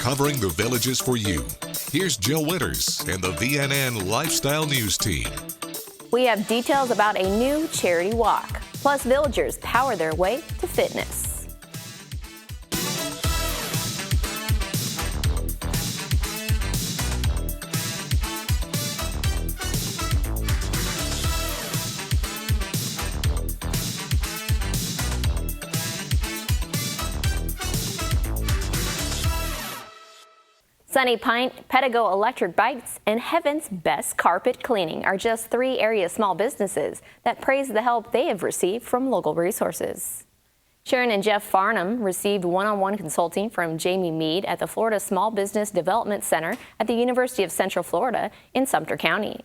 covering the Villages for you. Here's Jill Winters and the VNN Lifestyle News Team. We have details about a new charity walk. Plus, villagers power their way to fitness. Sunny Pint, Pedigo Electric Bikes, and Heaven's Best Carpet Cleaning are just 3 area small businesses that praise the help they have received from local resources. Sharon and Jeff Farnham received one-on-one consulting from Jamie Mead at the Florida Small Business Development Center at the University of Central Florida in Sumter County.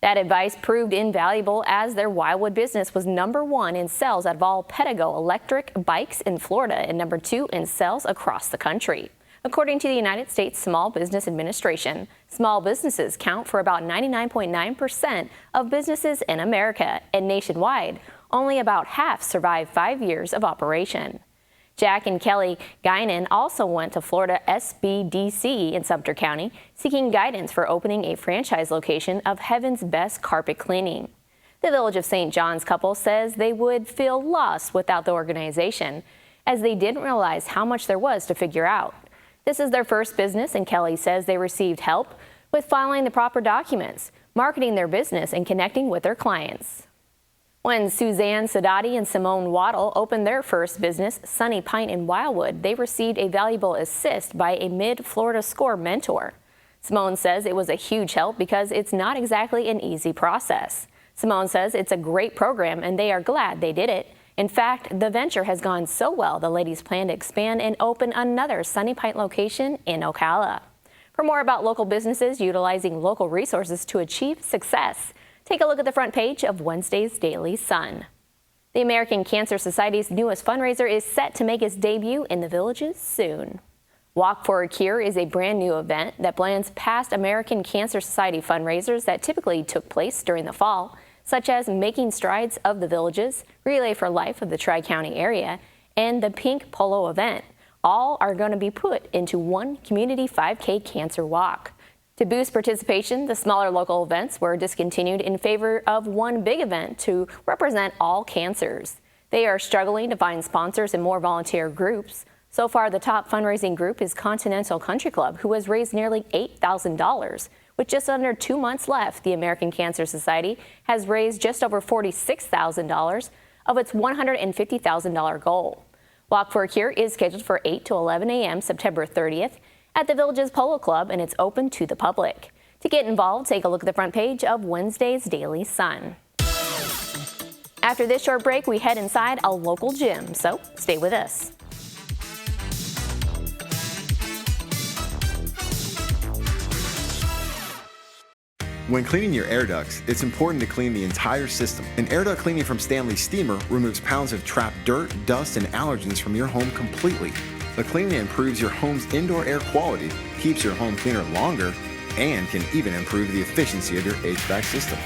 That advice proved invaluable as their Wildwood business was #1 in sales out of all Pedigo electric bikes in Florida and #2 in sales across the country. According to the United States Small Business Administration, small businesses count for about 99.9% of businesses in America, and nationwide, only about half survive 5 years of operation. Jack and Kelly Guinan also went to Florida SBDC in Sumter County, seeking guidance for opening a franchise location of Heaven's Best Carpet Cleaning. The Village of St. John's couple says they would feel lost without the organization, as they didn't realize how much there was to figure out. This is their first business, and Kelly says they received help with filing the proper documents, marketing their business, and connecting with their clients. When Suzanne Sadati and Simone Waddle opened their first business, Sunny Pint in Wildwood, they received a valuable assist by a Mid-Florida SCORE mentor. Simone says it was a huge help because it's not exactly an easy process. Simone says it's a great program and they are glad they did it. In fact, the venture has gone so well, the ladies plan to expand and open another Sunny Pint location in Ocala. For more about local businesses utilizing local resources to achieve success, take a look at the front page of Wednesday's Daily Sun. The American Cancer Society's newest fundraiser is set to make its debut in the Villages soon. Walk for a Cure is a brand new event that blends past American Cancer Society fundraisers that typically took place during the fall, such as Making Strides of the Villages, Relay for Life of the Tri-County area, and the Pink Polo event. All are going to be put into one community 5K cancer walk. To boost participation, the smaller local events were discontinued in favor of one big event to represent all cancers. They are struggling to find sponsors and more volunteer groups. So far, the top fundraising group is Continental Country Club, who has raised nearly $8,000. With just under 2 months left, the American Cancer Society has raised just over $46,000 of its $150,000 goal. Walk for a Cure is scheduled for 8 to 11 a.m. September 30th at the Villages Polo Club, and it's open to the public. To get involved, take a look at the front page of Wednesday's Daily Sun. After this short break, we head inside a local gym, so stay with us. When cleaning your air ducts, it's important to clean the entire system. An air duct cleaning from Stanley Steamer removes pounds of trapped dirt, dust, and allergens from your home completely. The cleaning improves your home's indoor air quality, keeps your home cleaner longer, and can even improve the efficiency of your HVAC system.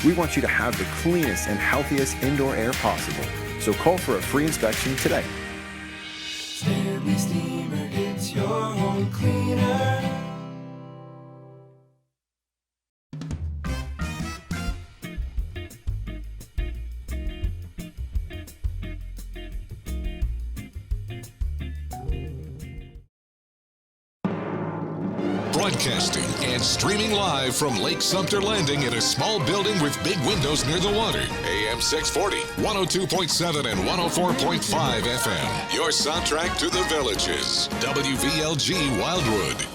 We want you to have the cleanest and healthiest indoor air possible, so call for a free inspection today. Stanley Steamer gets your home cleaner. Broadcasting and streaming live from Lake Sumter Landing in a small building with big windows near the water. AM 640, 102.7 and 104.5 FM. Your soundtrack to the Villages. WVLG Wildwood.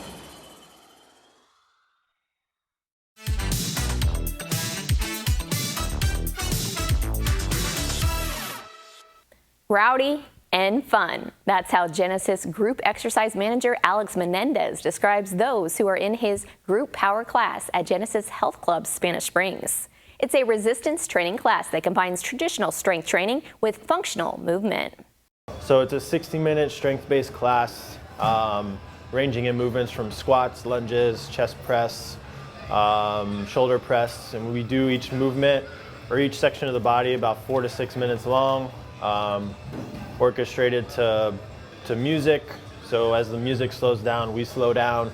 Rowdy and fun. That's how Genesis Group Exercise Manager Alex Menendez describes those who are in his group power class at Genesis Health Club Spanish Springs. It's a resistance training class that combines traditional strength training with functional movement. So it's a 60-minute strength-based class, ranging in movements from squats, lunges, chest press, shoulder press, and we do each movement or each section of the body about 4 to 6 minutes long. Orchestrated to music, So as the music slows down, we slow down.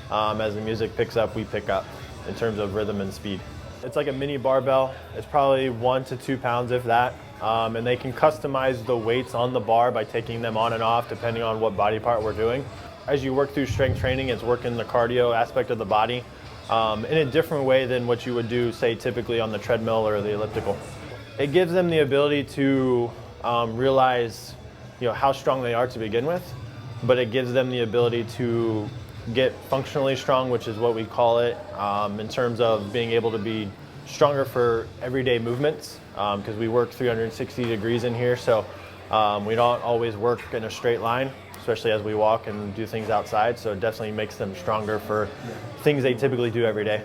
As the music picks up, we pick up in terms of rhythm and speed. It's like a mini barbell. It's probably 1 to 2 pounds, if that. And they can customize the weights on the bar by taking them on and off depending on what body part we're doing. As you work through strength training, it's working the cardio aspect of the body in a different way than what you would do, say, typically on the treadmill or the elliptical. It gives them the ability to realize, how strong they are to begin with, but it gives them the ability to get functionally strong, which is what we call it, in terms of being able to be stronger for everyday movements, because we work 360 degrees in here, so we don't always work in a straight line, especially as we walk and do things outside, so it definitely makes them stronger for things they typically do every day.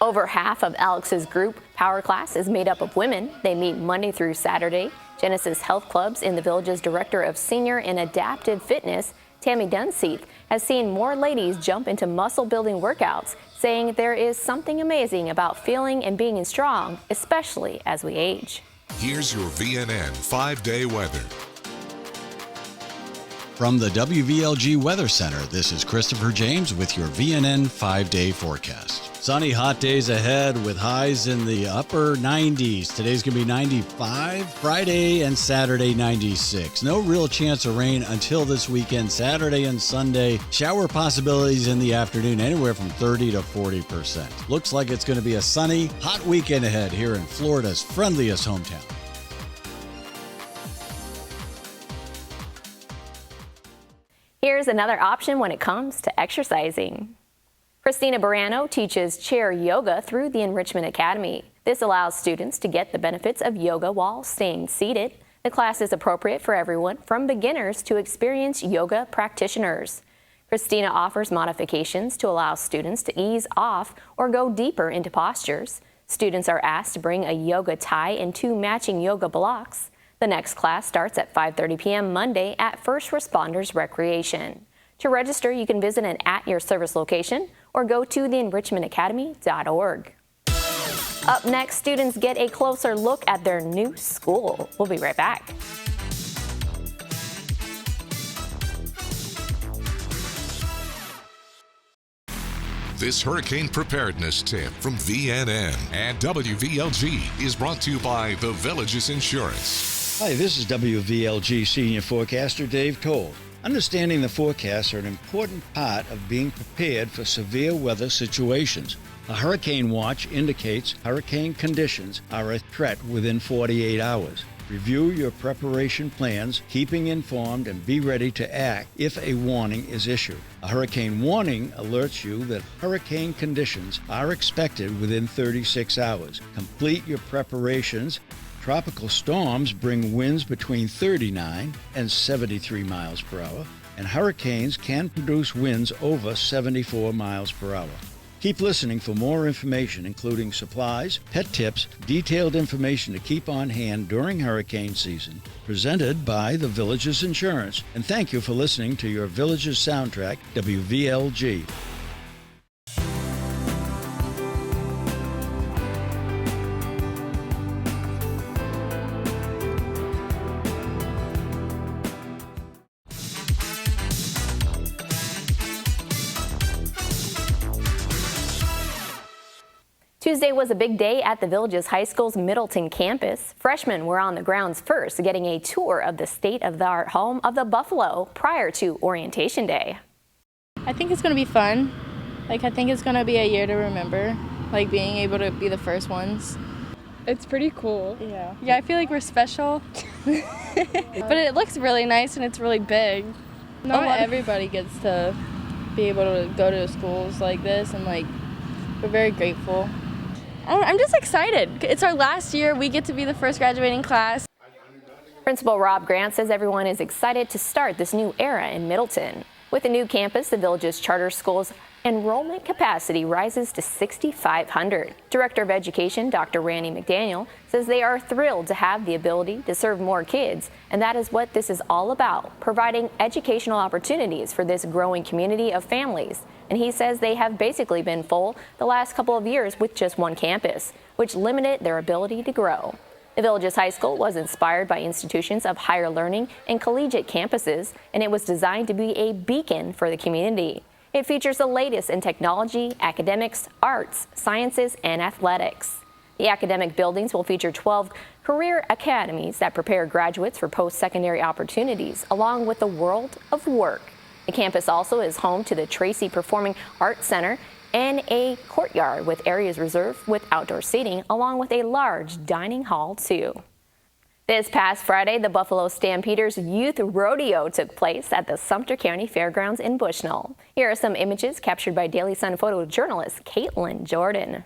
Over half of Alex's group power class is made up of women. They meet Monday through Saturday. Genesis Health Clubs in the Village's Director of Senior and Adaptive Fitness, Tammy Dunseith, has seen more ladies jump into muscle-building workouts, saying there is something amazing about feeling and being strong, especially as we age. Here's your VNN 5-day weather. From the WVLG Weather Center, this is Christopher James with your VNN 5-day forecast. Sunny, hot days ahead with highs in the upper 90s. Today's going to be 95, Friday and Saturday 96. No real chance of rain until this weekend, Saturday and Sunday. Shower possibilities in the afternoon, anywhere from 30 to 40%. Looks like it's going to be a sunny, hot weekend ahead here in Florida's friendliest hometown. Here's another option when it comes to exercising. Christina Barano teaches chair yoga through the Enrichment Academy. This allows students to get the benefits of yoga while staying seated. The class is appropriate for everyone, from beginners to experienced yoga practitioners. Christina offers modifications to allow students to ease off or go deeper into postures. Students are asked to bring a yoga tie and 2 matching yoga blocks. The next class starts at 5:30 p.m. Monday at First Responders Recreation. To register, you can visit an at your service location or go to theenrichmentacademy.org. Up next, students get a closer look at their new school. We'll be right back. This hurricane preparedness tip from VNN and WVLG is brought to you by The Village's Insurance. Hi, this is WVLG Senior Forecaster Dave Cole. Understanding the forecasts are an important part of being prepared for severe weather situations. A hurricane watch indicates hurricane conditions are a threat within 48 hours. Review your preparation plans, keeping informed, and be ready to act if a warning is issued. A hurricane warning alerts you that hurricane conditions are expected within 36 hours. Complete your preparations. Tropical storms bring winds between 39 and 73 miles per hour, and hurricanes can produce winds over 74 miles per hour. Keep listening for more information, including supplies, pet tips, detailed information to keep on hand during hurricane season, presented by The Village's Insurance. And thank you for listening to your Village's soundtrack, WVLG. Tuesday was a big day at the Village's High School's Middleton campus. Freshmen were on the grounds first, getting a tour of the state-of-the-art home of the Buffalo prior to orientation day. I think it's going to be fun. I think it's going to be a year to remember, being able to be the first ones. It's pretty cool. Yeah, I feel like we're special. But it looks really nice and it's really big. Not everybody gets to be able to go to schools like this, and we're very grateful. I'm just excited. It's our last year. We get to be the first graduating class. Principal Rob Grant says everyone is excited to start this new era in Middleton. With the new campus, the Village's charter school's enrollment capacity rises to 6,500. Director of Education, Dr. Randy McDaniel, says they are thrilled to have the ability to serve more kids, and that is what this is all about, providing educational opportunities for this growing community of families. And he says they have basically been full the last couple of years with just one campus, which limited their ability to grow. The Villages High School was inspired by institutions of higher learning and collegiate campuses, and it was designed to be a beacon for the community. It features the latest in technology, academics, arts, sciences, and athletics. The academic buildings will feature 12 career academies that prepare graduates for post-secondary opportunities, along with the world of work. The campus also is home to the Tracy Performing Arts Center and a courtyard with areas reserved with outdoor seating, along with a large dining hall, too. This past Friday, the Buffalo Stampeders Youth Rodeo took place at the Sumter County Fairgrounds in Bushnell. Here are some images captured by Daily Sun photojournalist Caitlin Jordan.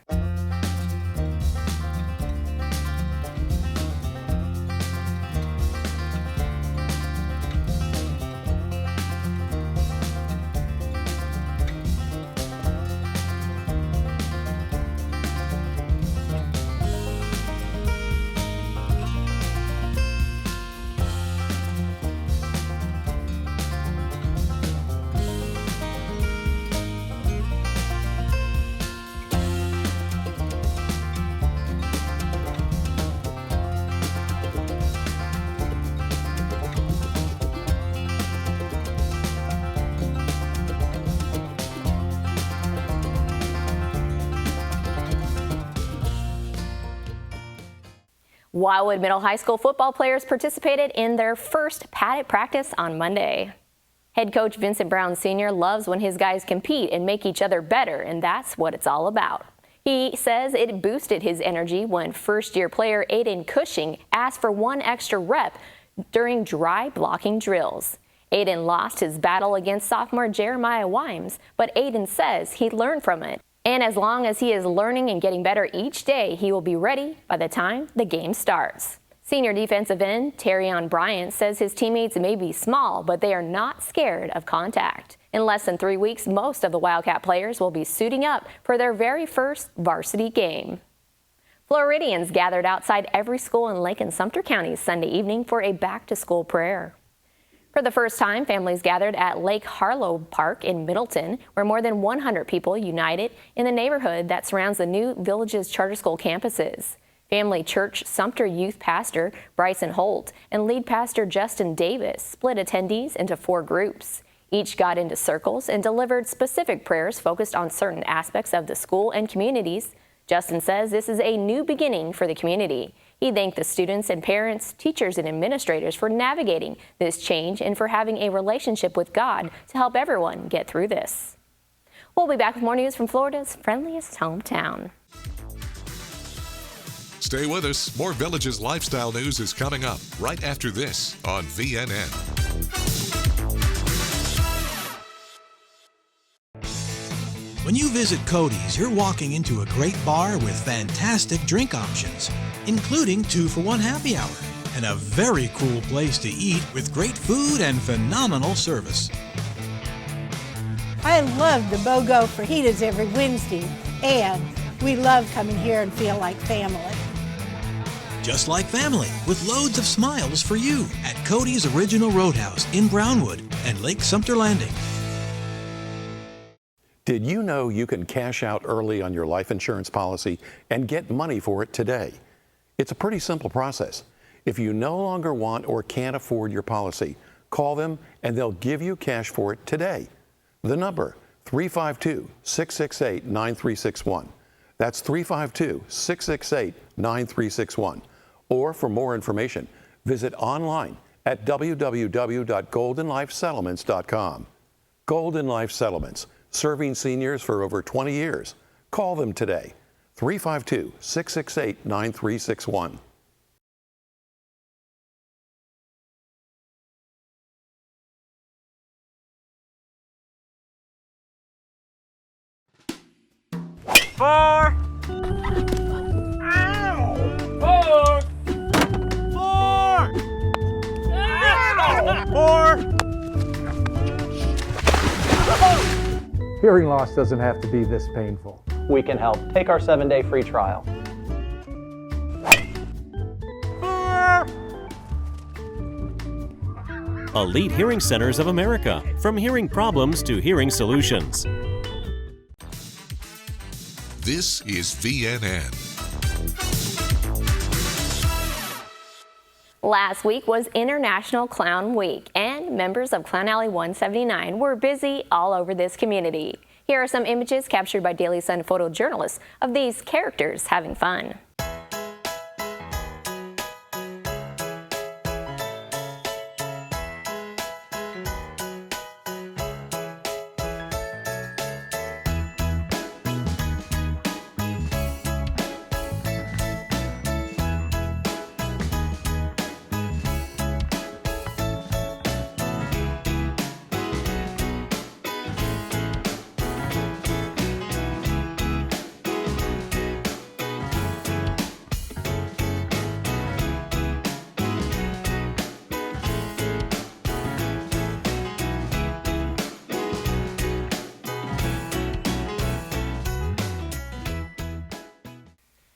Wildwood Middle High School football players participated in their first padded practice on Monday. Head coach Vincent Brown Sr. loves when his guys compete and make each other better, and that's what it's all about. He says it boosted his energy when first-year player Aiden Cushing asked for one extra rep during dry blocking drills. Aiden lost his battle against sophomore Jeremiah Wimes, but Aiden says he learned from it. And as long as he is learning and getting better each day, he will be ready by the time the game starts. Senior defensive end Terrion Bryant says his teammates may be small, but they are not scared of contact. In less than 3 weeks, most of the Wildcat players will be suiting up for their very first varsity game. Floridians gathered outside every school in Lake and Sumter counties Sunday evening for a back-to-school prayer. For the first time, families gathered at Lake Harlow Park in Middleton, where more than 100 people united in the neighborhood that surrounds the new Villages Charter School campuses. Family Church Sumter Youth Pastor Bryson Holt and lead pastor Justin Davis split attendees into 4 groups. Each got into circles and delivered specific prayers focused on certain aspects of the school and communities. Justin says this is a new beginning for the community. He thanked the students and parents, teachers and administrators for navigating this change and for having a relationship with God to help everyone get through this. We'll be back with more news from Florida's friendliest hometown. Stay with us. More Villages lifestyle news is coming up right after this on VNN. When you visit Cody's, you're walking into a great bar with fantastic drink options, including 2-for-1 happy hour, and a very cool place to eat with great food and phenomenal service. I love the BOGO fajitas every Wednesday, and we love coming here and feel like family. Just like family, with loads of smiles for you at Cody's Original Roadhouse in Brownwood and Lake Sumter Landing. Did you know you can cash out early on your life insurance policy and get money for it today? It's a pretty simple process. If you no longer want or can't afford your policy, call them and they'll give you cash for it today. The number, 352-668-9361. That's 352-668-9361. Or for more information, visit online at www.goldenlifesettlements.com. Golden Life Settlements, serving seniors for over 20 years. Call them today, 352-668-9361. Four. Hearing loss doesn't have to be this painful. We can help. Take our 7-day free trial. Elite Hearing Centers of America. From hearing problems to hearing solutions. This is VNN. Last week was International Clown Week, and members of Clown Alley 179 were busy all over this community. Here are some images captured by Daily Sun photojournalists of these characters having fun.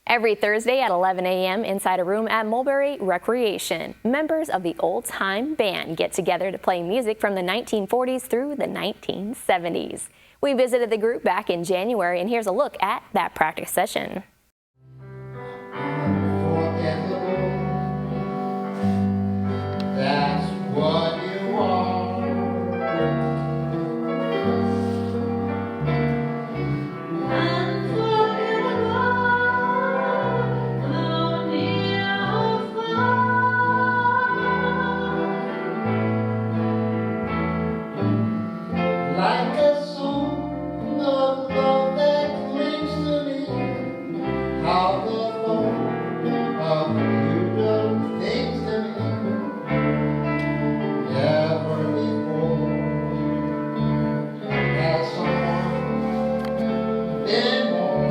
Every Thursday at 11 a.m. inside a room at Mulberry Recreation, members of the Old Time Band get together to play music from the 1940s through the 1970s. We visited the group back in January, and here's a look at that practice session. That's what you are. Like a song of love that clings to me, how the thought of you done things to me, never before has someone been more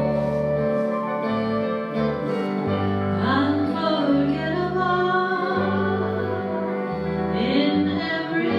unforgettable in every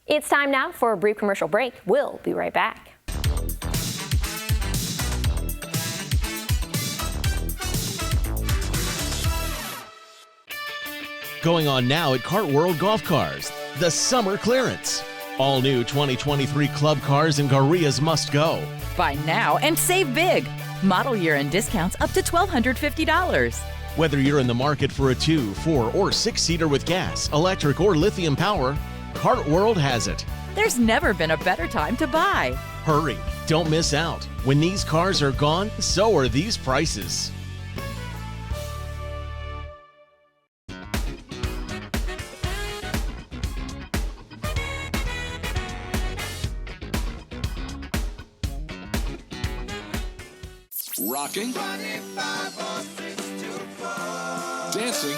It's time now for a brief commercial break. We'll be right back. Going on now at Kart World Golf Cars, the summer clearance. All new 2023 club cars and Garias must go. Buy now and save big. Model year and discounts up to $1,250. Whether you're in the market for a 2, 4, or 6-seater with gas, electric, or lithium power, Kart World has it. There's never been a better time to buy. Hurry, don't miss out. When these cars are gone, so are these prices. Rocking, dancing,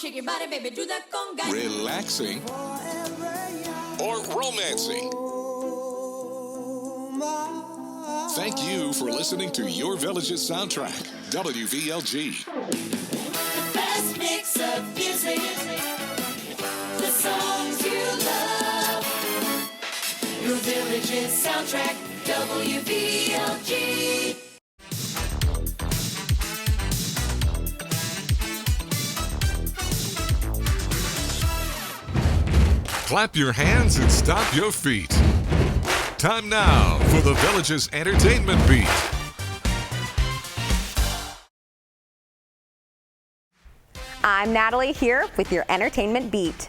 Shake your body, baby, do that conga. relaxing, or romancing. Thank you for listening to Your Village's soundtrack, WVLG. Best mix of music, the songs you love. Your Village's soundtrack, WVLG. Clap your hands and stop your feet. Time now for the Village's Entertainment Beat. I'm Natalie here with your Entertainment Beat.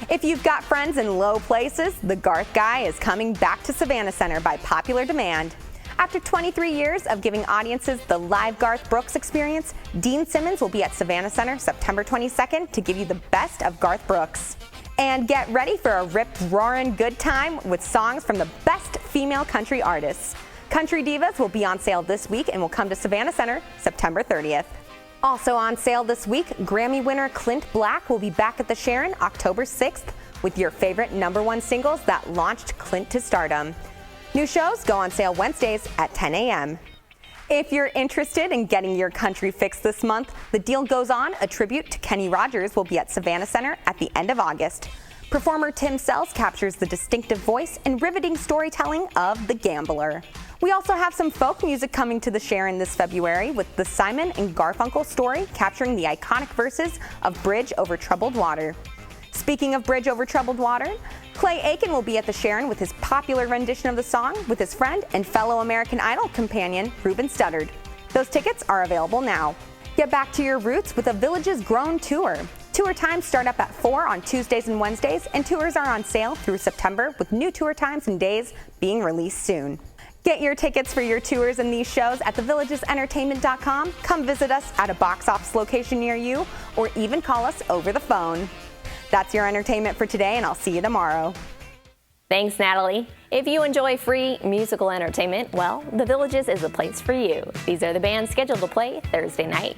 If you've got friends in low places, the Garth Guy is coming back to Savannah Center by popular demand. After 23 years of giving audiences the live Garth Brooks experience, Dean Simmons will be at Savannah Center September 22nd to give you the best of Garth Brooks. And get ready for a rip-roaring good time with songs from the best female country artists. Country Divas will be on sale this week and will come to Savannah Center September 30th. Also on sale this week, Grammy winner Clint Black will be back at the Sharon October 6th with your favorite #1 singles that launched Clint to stardom. New shows go on sale Wednesdays at 10 a.m. If you're interested in getting your country fix this month, The Deal Goes On, a tribute to Kenny Rogers, will be at Savannah Center at the end of August. Performer Tim Sells captures the distinctive voice and riveting storytelling of The Gambler. We also have some folk music coming to the Sharon this February with the Simon and Garfunkel story capturing the iconic verses of Bridge Over Troubled Water. Speaking of Bridge Over Troubled Water, Clay Aiken will be at the Sharon with his popular rendition of the song with his friend and fellow American Idol companion, Ruben Studdard. Those tickets are available now. Get back to your roots with a Villages Grown tour. Tour times start up at 4 on Tuesdays and Wednesdays, and tours are on sale through September with new tour times and days being released soon. Get your tickets for your tours and these shows at thevillagesentertainment.com. Come visit us at a box office location near you, or even call us over the phone. That's your entertainment for today, and I'll see you tomorrow. Thanks, Natalie. If you enjoy free musical entertainment, well, The Villages is a place for you. These are the bands scheduled to play Thursday night.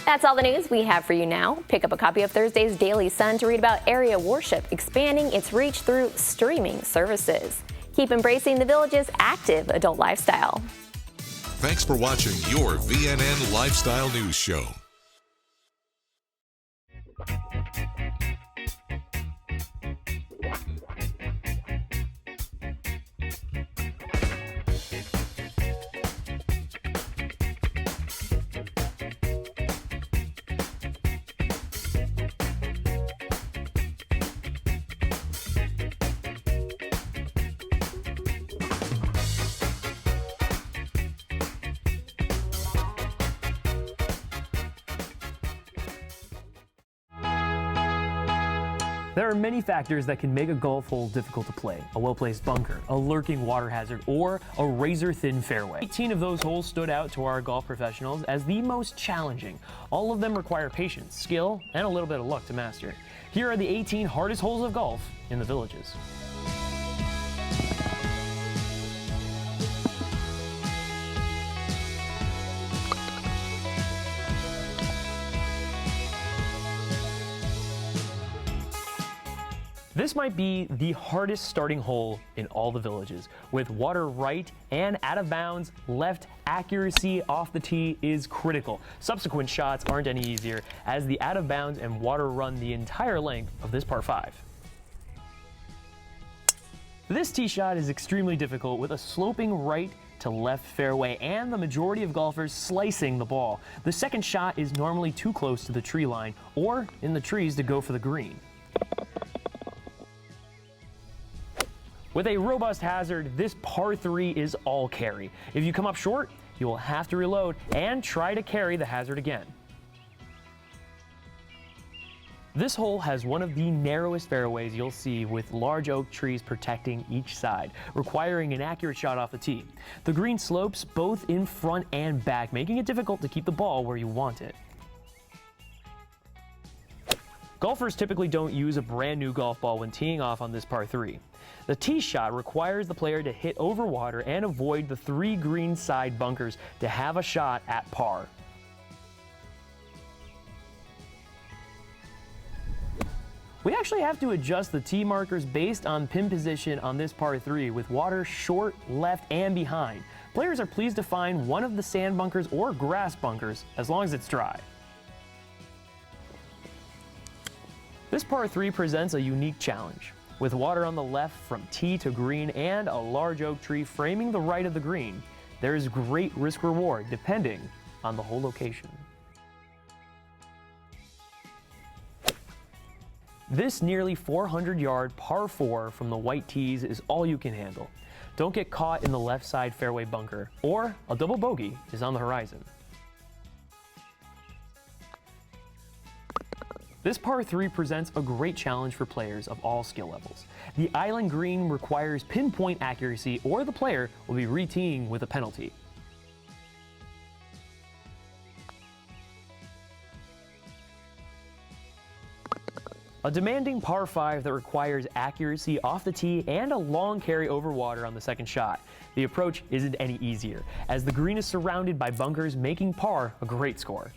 That's all the news we have for you now. Pick up a copy of Thursday's Daily Sun to read about area worship expanding its reach through streaming services. Keep embracing the Village's active adult lifestyle. Thanks for watching your VNN Lifestyle News Show. There are many factors that can make a golf hole difficult to play. A well-placed bunker, a lurking water hazard, or a razor-thin fairway. 18 of those holes stood out to our golf professionals as the most challenging. All of them require patience, skill, and a little bit of luck to master. Here are the 18 hardest holes of golf in the Villages. This might be the hardest starting hole in all the Villages. With water right and out of bounds left, accuracy off the tee is critical. Subsequent shots aren't any easier as the out of bounds and water run the entire length of this par 5. This tee shot is extremely difficult with a sloping right to left fairway and the majority of golfers slicing the ball. The second shot is normally too close to the tree line or in the trees to go for the green. With a robust hazard, this par 3 is all carry. If you come up short, you will have to reload and try to carry the hazard again. This hole has one of the narrowest fairways you'll see with large oak trees protecting each side, requiring an accurate shot off the tee. The green slopes both in front and back, making it difficult to keep the ball where you want it. Golfers typically don't use a brand new golf ball when teeing off on this par 3. The tee shot requires the player to hit over water and avoid the 3 green side bunkers to have a shot at par. We actually have to adjust the tee markers based on pin position on this par 3 with water short, left, and behind. Players are pleased to find one of the sand bunkers or grass bunkers as long as it's dry. This par 3 presents a unique challenge. With water on the left from tee to green and a large oak tree framing the right of the green, there is great risk-reward depending on the hole location. This nearly 400-yard par 4 from the white tees is all you can handle. Don't get caught in the left side fairway bunker, or a double bogey is on the horizon. This par 3 presents a great challenge for players of all skill levels. The island green requires pinpoint accuracy or the player will be re-teeing with a penalty. A demanding par 5 that requires accuracy off the tee and a long carry over water on the second shot. The approach isn't any easier, as the green is surrounded by bunkers, making par a great score.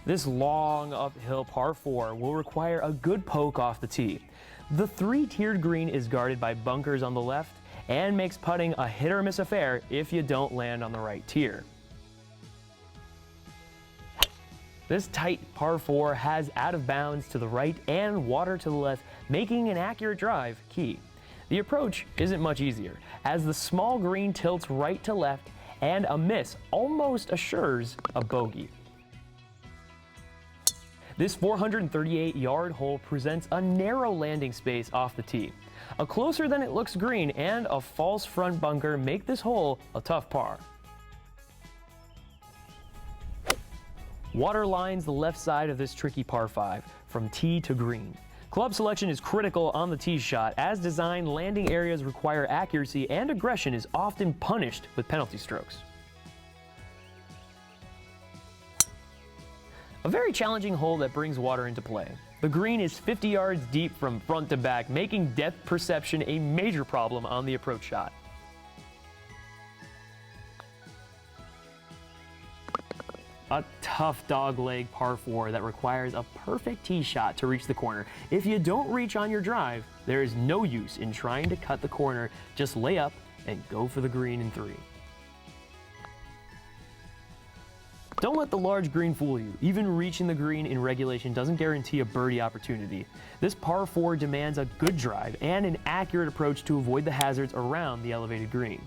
This long uphill par 4 will require a good poke off the tee. The 3-tiered green is guarded by bunkers on the left and makes putting a hit or miss affair if you don't land on the right tier. This tight par 4 has out of bounds to the right and water to the left, making an accurate drive key. The approach isn't much easier, as the small green tilts right to left and a miss almost assures a bogey. This 438-yard hole presents a narrow landing space off the tee. A closer than it looks green and a false front bunker make this hole a tough par. Water lines the left side of this tricky par 5 from tee to green. Club selection is critical on the tee shot. As designed, landing areas require accuracy and aggression is often punished with penalty strokes. A very challenging hole that brings water into play. The green is 50 yards deep from front to back, making depth perception a major problem on the approach shot. A tough dogleg par 4 that requires a perfect tee shot to reach the corner. If you don't reach on your drive, there is no use in trying to cut the corner. Just lay up and go for the green in 3. Don't let the large green fool you. Even reaching the green in regulation doesn't guarantee a birdie opportunity. This par 4 demands a good drive and an accurate approach to avoid the hazards around the elevated green.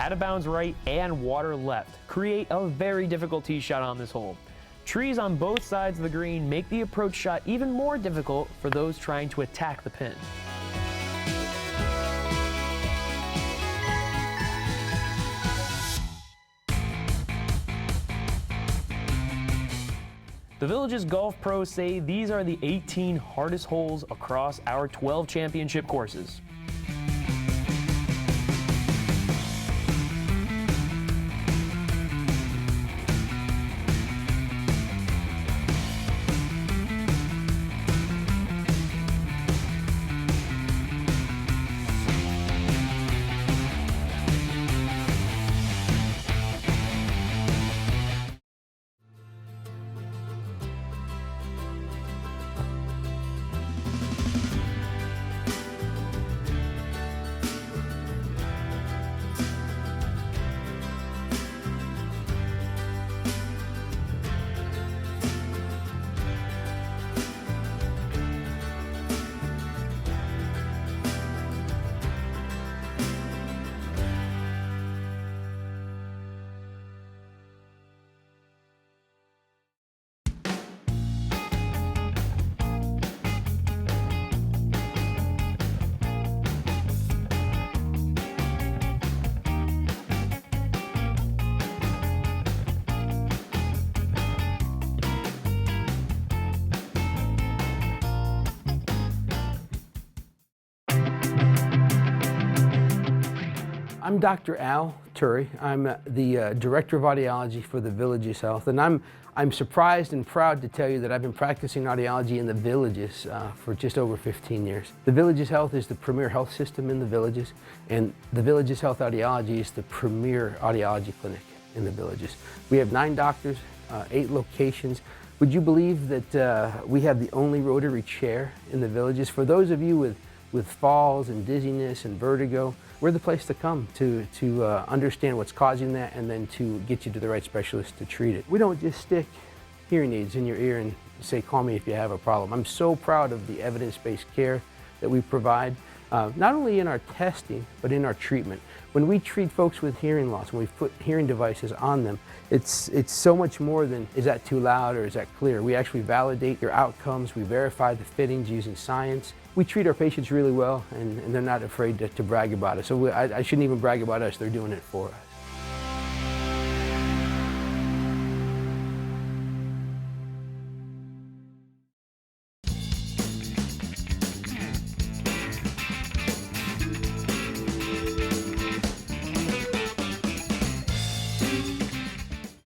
Out of bounds right and water left create a very difficult tee shot on this hole. Trees on both sides of the green make the approach shot even more difficult for those trying to attack the pin. The Villages Golf Pros say these are the 18 hardest holes across our 12 championship courses. I'm Dr. Al Turry. I'm the Director of Audiology for the Villages Health, and I'm surprised and proud to tell you that I've been practicing audiology in the Villages for just over 15 years. The Villages Health is the premier health system in the Villages, and the Villages Health Audiology is the premier audiology clinic in the Villages. We have 9 doctors, 8 locations. Would you believe that we have the only rotary chair in the Villages? For those of you with falls and dizziness and vertigo, we're the place to come to understand what's causing that and then to get you to the right specialist to treat it. We don't just stick hearing aids in your ear and say, call me if you have a problem. I'm so proud of the evidence-based care that we provide, not only in our testing, but in our treatment. When we treat folks with hearing loss, when we put hearing devices on them, it's so much more than, is that too loud or is that clear? We actually validate your outcomes, we verify the fittings using science. We treat our patients really well, and they're not afraid to brag about it. So I shouldn't even brag about us, they're doing it for us.